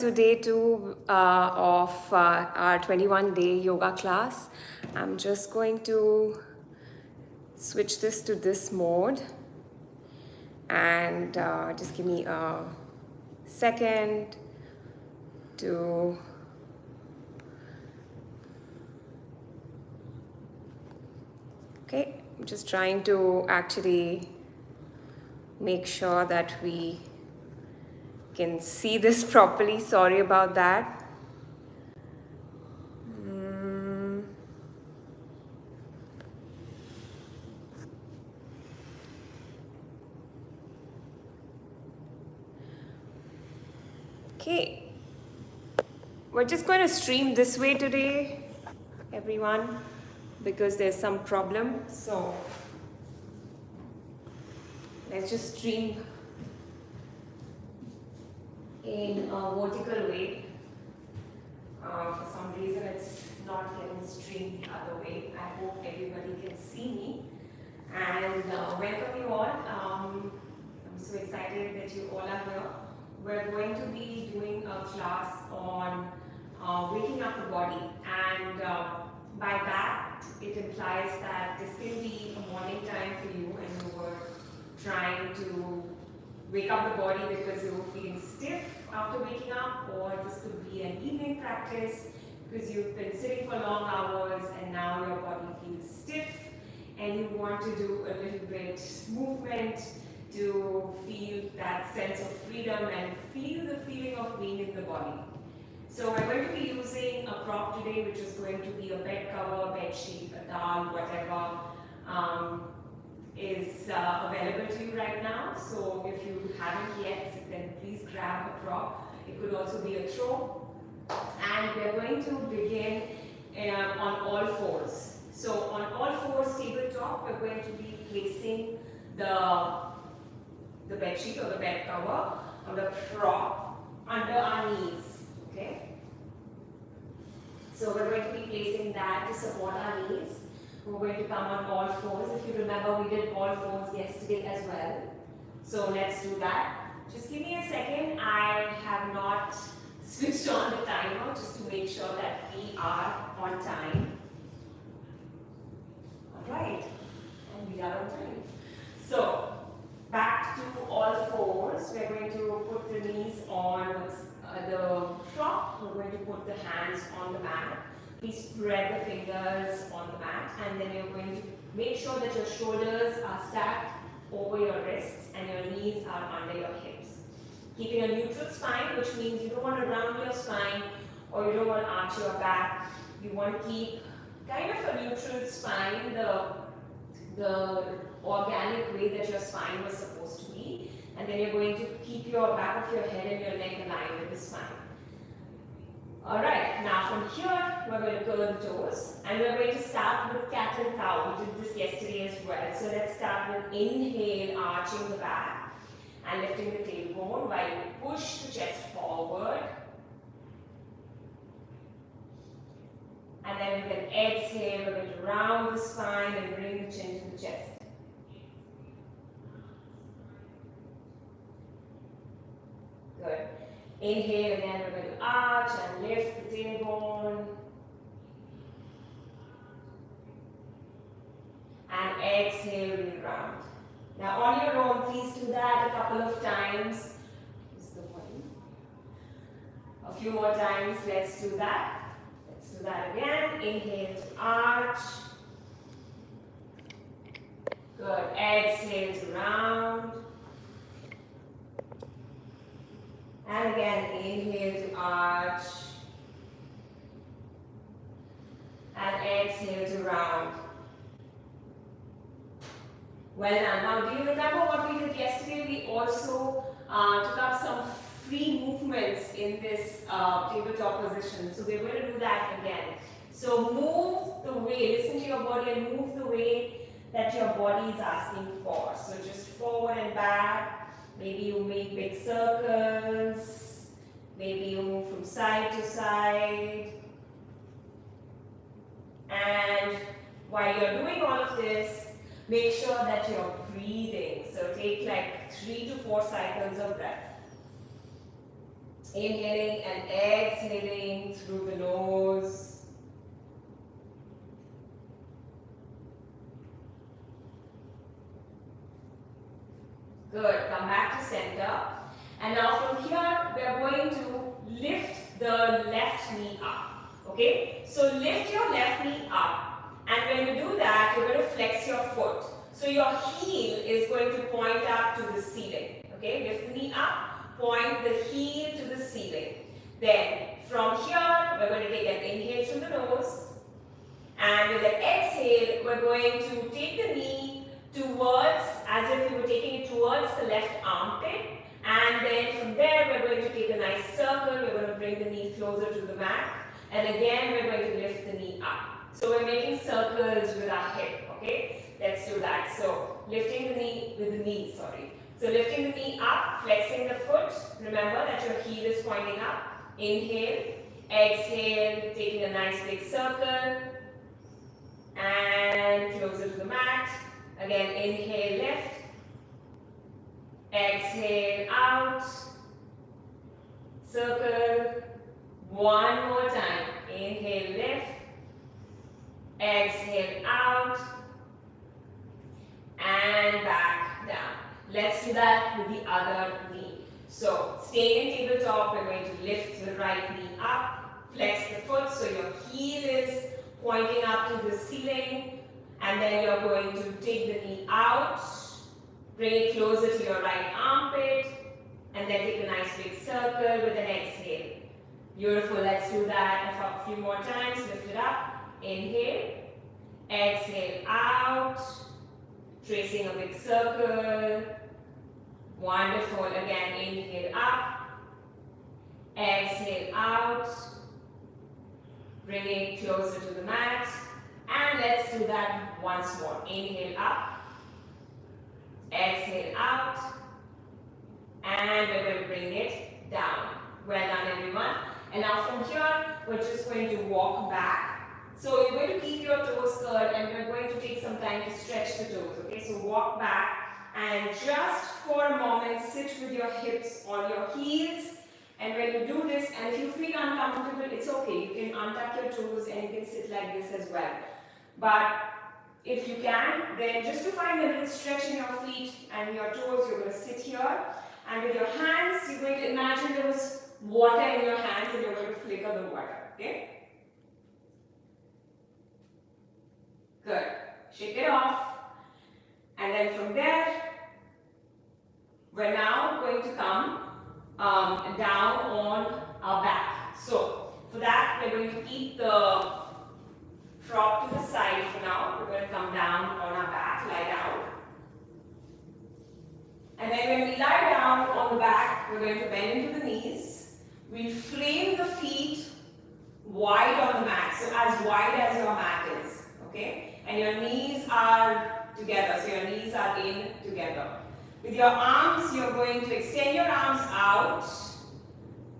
To day 2 of our 21-day yoga class. I'm just going to switch this to this mode and just give me a second to okay, I'm just trying to actually make sure that we can see this properly. Sorry about that. Okay, we're just going to stream this way today, everyone, because there's some problem. So let's just stream in a vertical way. For some reason it's not getting streamed the other way. I hope everybody can see me. And welcome you all. I'm so excited that you all are here. We're going to be doing a class on waking up the body, and by that it implies that this can be a morning time for you and you were trying to wake up the body because you were feeling stiff after waking up, or this could be an evening practice because you've been sitting for long hours and now your body feels stiff and you want to do a little bit movement to feel that sense of freedom and feel the feeling of being in the body. So we're going to be using a prop today, which is going to be a bed cover, bed sheet, a towel, whatever is available to you right now. So if you haven't yet, then please grab a prop. It could also be a throw. And we're going to begin on all fours. So on all fours tabletop, we're going to be placing the bed sheet or the bed cover or the prop under our knees. Okay? So we're going to be placing that to support our knees. We're going to come on all fours. If you remember, we did all fours yesterday as well. So let's do that. Just give me a second. I have not switched on the timer just to make sure that we are on time. Alright, and we are on time. So, back to all fours. We're going to put the knees on the prop. We're going to put the hands on the mat. Please spread the fingers on the mat, and then you're going to make sure that your shoulders are stacked over your wrists and your knees are under your hips. Keeping a neutral spine, which means you don't want to round your spine or you don't want to arch your back. You want to keep kind of a neutral spine, the organic way that your spine was supposed to be. And then you're going to keep your back of your head and your neck aligned with the spine. Alright, now from here, we're going to curl the toes. And we're going to start with cat and cow. We did this yesterday as well. So let's start with inhale, arching the back and lifting the tailbone while you push the chest forward. And then with an exhale, we're going to round the spine and bring the chin to the chest. Good. Inhale again, we're going to arch and lift the tailbone. And exhale, we round. Now on your own, please do that a couple of times. A few more times, let's do that. Let's do that again. Inhale to arch. Good. Exhale to round. And again, inhale to arch. And exhale to round. Well done. Now, do you remember what we did yesterday? We also took up some free movements in this tabletop position. So we're going to do that again. So move the way, listen to your body and move the way that your body is asking for. So just forward and back. Maybe you make big circles. Maybe you move from side to side. And while you're doing all of this, make sure that you're breathing. So take like 3 to 4 cycles of breath. Inhaling and exhaling through the nose. Good. Come back to center. And now from here, we are going to lift the left knee up. Okay? So lift your left knee up. And when you do that, you're going to flex your foot. So your heel is going to point up to the ceiling. Okay? Lift the knee up, point the heel to the ceiling. Then from here, we're going to take an inhale through the nose. And with an exhale, we're going to take the knee towards, as if we were taking it towards the left armpit. And then from there, we're going to take a nice circle. We're going to bring the knee closer to the mat. And again, we're going to lift the knee up. So we're making circles with our hip, okay? Let's do that. So lifting the knee with the knee, sorry. So lifting the knee up, flexing the foot. Remember that your heel is pointing up. Inhale, exhale, taking a nice big circle. And closer to the mat. Again, inhale, lift. Exhale, out. Circle. One more time. Inhale, lift. Exhale, out. And back down. Let's do that with the other knee. So, staying in tabletop, we're going to lift the right knee up. Flex the foot so your heel is pointing up to the ceiling. And then you're going to take the knee out. Bring it closer to your right armpit. And then take a nice big circle with an exhale. Beautiful. Let's do that a few more times. Lift it up. Inhale. Exhale out. Tracing a big circle. Wonderful. Again, inhale up. Exhale out. Bring it closer to the mat. And let's do that once more. Inhale up. Exhale out. And we're going to bring it down. Well done, everyone. And now from here, we're just going to walk back. So you're going to keep your toes curled and we're going to take some time to stretch the toes. Okay, so walk back and just for a moment, sit with your hips on your heels. And when you do this, and if you feel uncomfortable, it's okay. You can untuck your toes and you can sit like this as well. But if you can, then just to find a little stretch in your feet and your toes, you're going to sit here. And with your hands, you're going to imagine there was water in your hands and you're going to flicker the water. Okay? Good. Shake it off. And then from there, we're now going to come down on our back. So, for that, we're going to keep the prop to the side for now. We're going to come down on our back, lie down. And then when we lie down on the back, we're going to bend into the knees. We'll frame the feet wide on the mat, so as wide as your mat is, okay? And your knees are together, so your knees are in together. With your arms, you're going to extend your arms out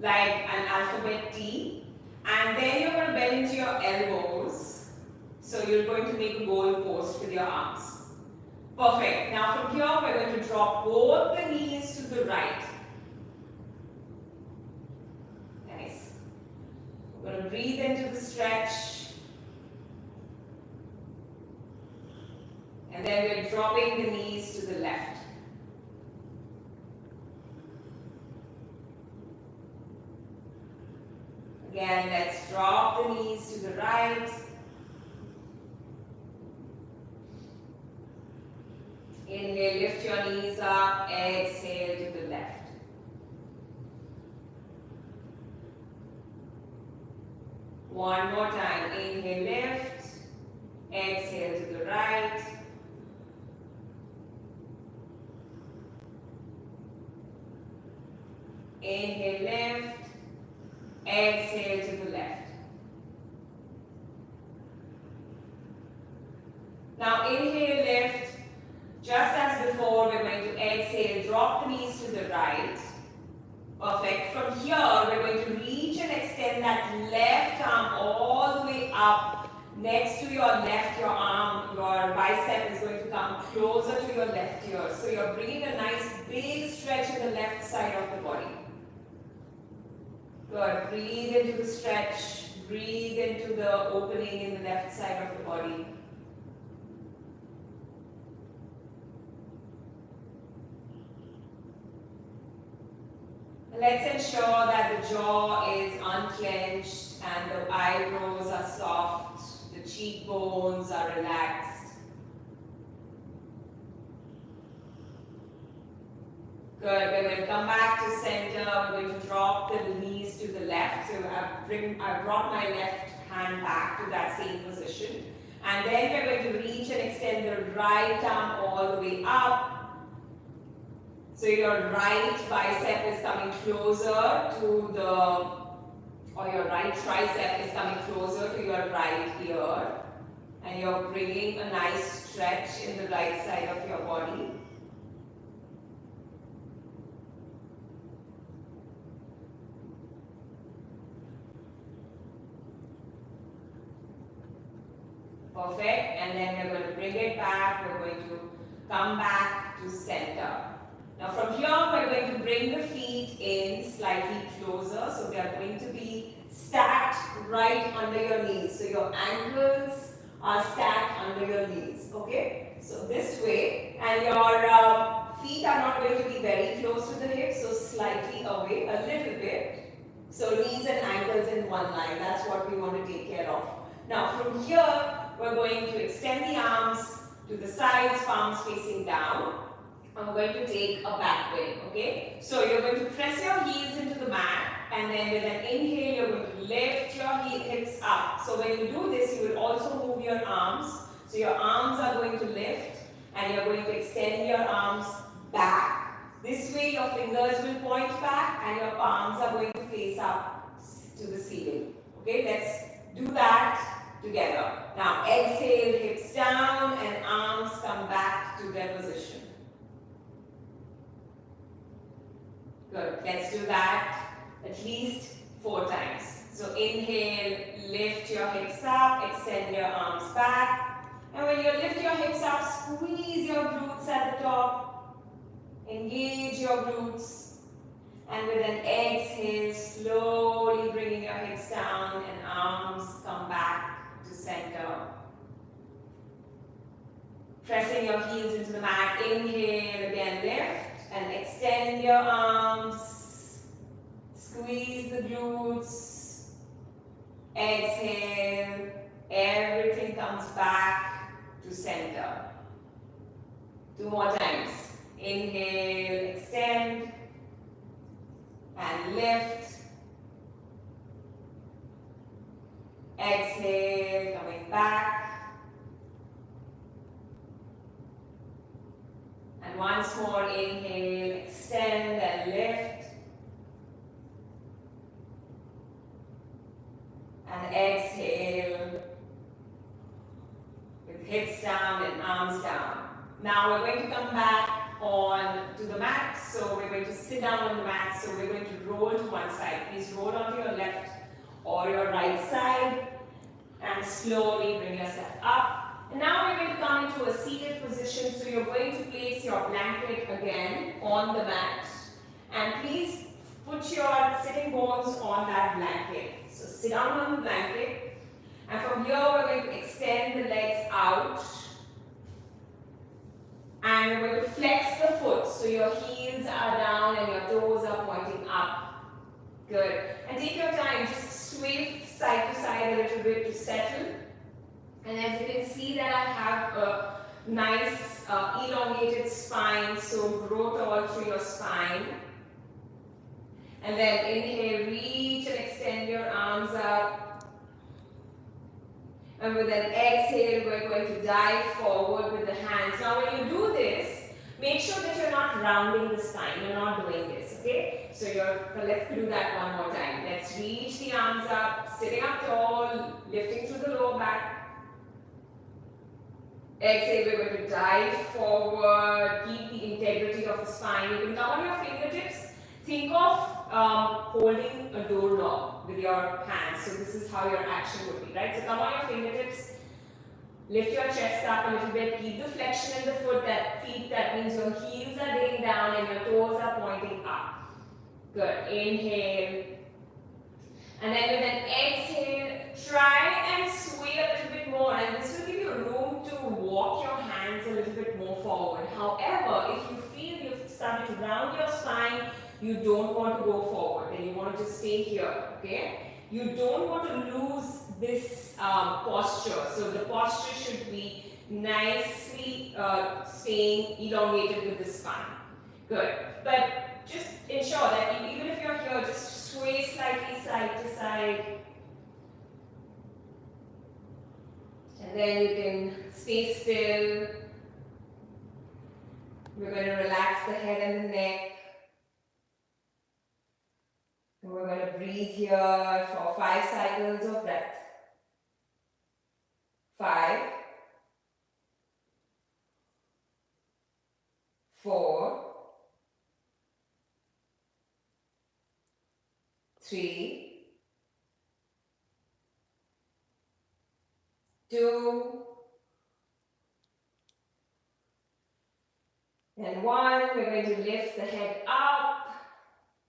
like an alphabet T, and then you're going to bend into your elbows. So you're going to make a goal post with your arms. Perfect. Now from here, we're going to drop both the knees to the right. Nice. We're going to breathe into the stretch. And then we're dropping the knees to the left. Again, let's drop the knees to the right. Inhale, lift your knees up. Exhale to the left. One more time. Inhale, lift. Exhale to the right. Inhale, lift. Exhale to the left. Now inhale, lift. Just as before, we're going to exhale, drop the knees to the right. Perfect. From here, we're going to reach and extend that left arm all the way up next to your left, your arm, your bicep is going to come closer to your left ear. So you're bringing a nice big stretch in the left side of the body. Good. Breathe into the stretch. Breathe into the opening in the left side of the body. Let's ensure that the jaw is unclenched and the eyebrows are soft, the cheekbones are relaxed. Good. We're going to come back to center. We're going to drop the knees to the left. So I've brought my left hand back to that same position. And then we're going to reach and extend the right arm all the way up. So your right bicep is coming closer to or your right tricep is coming closer to your right ear. And you're bringing a nice stretch in the right side of your body. Perfect. And then we're going to bring it back. We're going to come back to center. Now from here, we're going to bring the feet in slightly closer. So they are going to be stacked right under your knees. So your ankles are stacked under your knees. Okay? So this way. And your feet are not going to be very close to the hips. So slightly away a little bit. So knees and ankles in one line. That's what we want to take care of. Now from here, we're going to extend the arms to the sides, palms facing down. And we're going to take a back bend, okay? So you're going to press your heels into the mat, and then with an inhale, you're going to lift your hips up. So when you do this, you will also move your arms. So your arms are going to lift, and you're going to extend your arms back. This way, your fingers will point back, and your palms are going to face up to the ceiling. Okay, let's do that together. Now, exhale, hips down, and arms come back to their position. Good. Let's do that at least 4 times. So inhale, lift your hips up, extend your arms back. And when you lift your hips up, squeeze your glutes at the top. Engage your glutes. And with an exhale, slowly bringing your hips down and arms come back to center. Pressing your heels into the mat. Inhale, again lift. And extend your arms, squeeze the glutes, exhale, everything comes back to center. 2 more times. Inhale, extend, and lift. Exhale, coming back. And once more, inhale, extend and lift. And exhale with hips down and arms down. Now we're going to come back on to the mat. So we're going to sit down on the mat. So we're going to roll to one side. Please roll onto your left or your right side. And slowly bring yourself up. And now we're going to come into a seated position. So you're going to place your blanket again on the mat. And please put your sitting bones on that blanket. So sit down on the blanket. And from here we're going to extend the legs out. And we're going to flex the foot. So your heels are down and your toes are pointing up. Good. And take your time. Just sway side to side a little bit to settle. And as you can see that I have a nice elongated spine, so grow tall through your spine. And then inhale, reach and extend your arms up. And with an exhale, we're going to dive forward with the hands. Now when you do this, make sure that you're not rounding the spine, you're not doing this, okay? So let's do that one more time. Let's reach the arms up, sitting up tall, lifting through the lower back. Exhale, we're going to dive forward, keep the integrity of the spine. You can come on your fingertips. Think of holding a doorknob with your hands. So this is how your action would be, right? So come on your fingertips, lift your chest up a little bit, keep the flexion in the feet. That means your heels are laying down and your toes are pointing up. Good. Inhale, And then with an exhale, try and sway a little bit more, and this will give you room to walk your hands a little bit more forward. However, if you feel you've started to round your spine, you don't want to go forward and you want to just stay here, okay? You don't want to lose this posture. So the posture should be nicely staying elongated with the spine. Good. But just ensure that even if you're here, just sway slightly side to side. And then you can stay still. We're going to relax the head and the neck. And we're going to breathe here for 5 cycles of breath. 5, 4, 3, 2, and 1. We're going to lift the head up.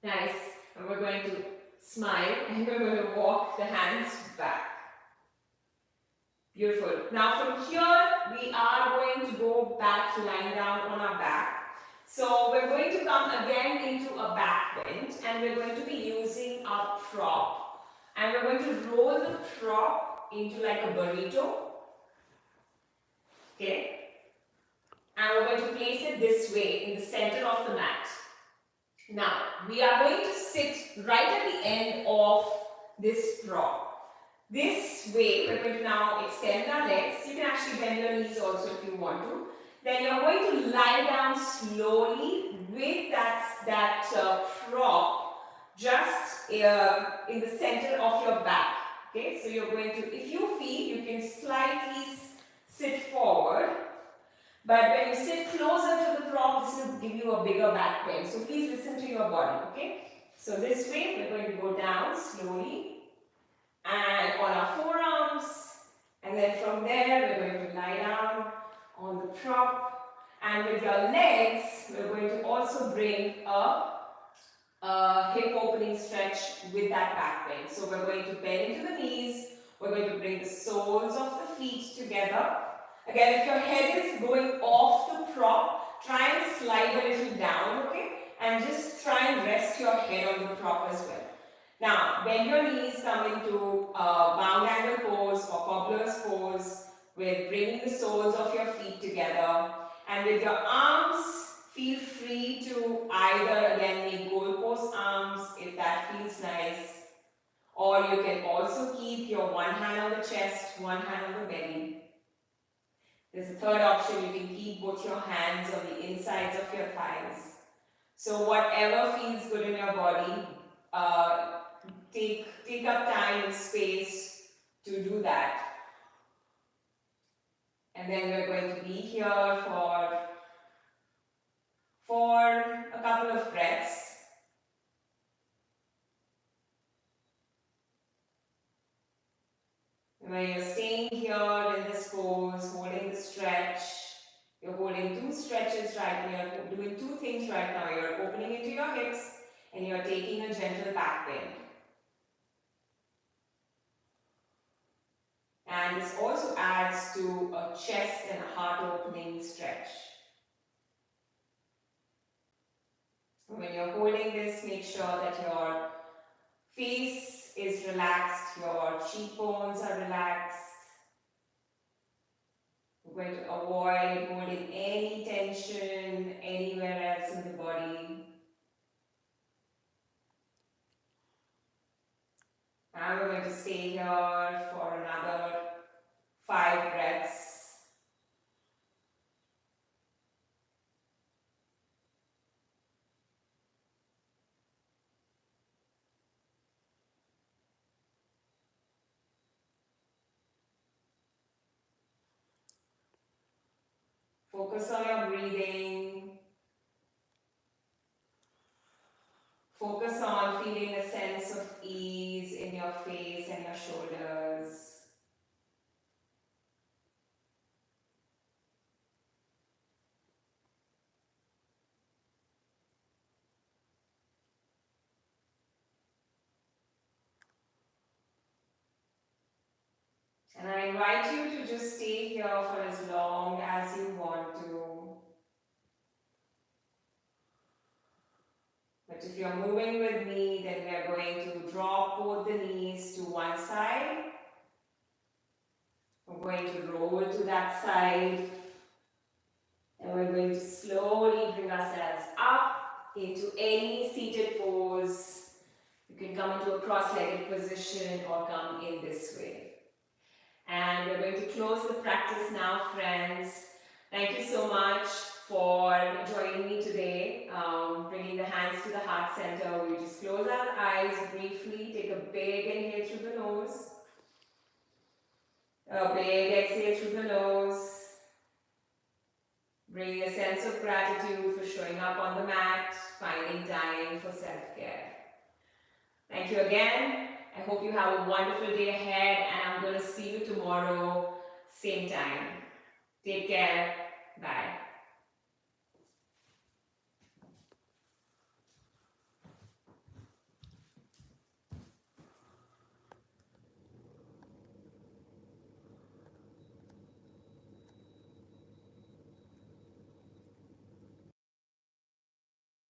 Nice. And we're going to smile and we're going to walk the hands back. Beautiful. Now from here, we are going to go back, lying down on our back. So we're going to come again into a back bend and we're going to be using our prop. And we're going to roll the prop into like a burrito. Okay. And we're going to place it this way in the center of the mat. Now, we are going to sit right at the end of this prop. This way, we're going to now extend our legs. You can actually bend your knees also if you want to. Then you're going to lie down slowly with that prop just in the center of your back. Okay, so you're going to, if you feel, you can slightly sit forward. But when you sit closer to the prop, this will give you a bigger back bend. So please listen to your body, okay? So this way, we're going to go down slowly and on our forearms. And then from there, we're going to lie down on the prop. And with your legs, we're going to also bring a hip opening stretch with that back bend. So we're going to bend into the knees. We're going to bring the soles of the feet together. Again, if your head is going off the prop, try and slide a little down, okay? And just try and rest your head on the prop as well. Now, bend your knees, come into bound angle pose or cobbler's pose with bringing the soles of your feet together. And with your arms, feel free to either, again, make goalpost arms if that feels nice. Or you can also keep your one hand on the chest, one hand on the belly. There's a third option, you can keep both your hands on the insides of your thighs. So whatever feels good in your body, take up time and space to do that. And then we're going to be here for a couple of breaths. When you're staying here in this pose, holding the stretch, you're holding 2 stretches right now, you're doing 2 things right now. You're opening into your hips and you're taking a gentle back bend. And this also adds to a chest and a heart opening stretch. When you're holding this, make sure that your face is relaxed, your cheekbones are relaxed. We're going to avoid holding any tension anywhere else in the body. And we're going to stay here for another 5 breaths. Focus on your breathing. Focus on feeling a sense of ease in your face and your shoulders. invite you to just stay here for as long as you want to. But if you're moving with me, then we are going to drop both the knees to one side. We're going to roll to that side. And we're going to slowly bring ourselves up into any seated pose. You can come into a cross-legged position or come in this way. And we're going to close the practice now, friends. Thank you so much for joining me today. Bringing the hands to the heart center. We just close our eyes briefly. Take a big inhale through the nose. A big exhale through the nose. Bring a sense of gratitude for showing up on the mat, finding time for self-care. Thank you again. I hope you have a wonderful day ahead, and I'm going to see you tomorrow, same time. Take care. Bye.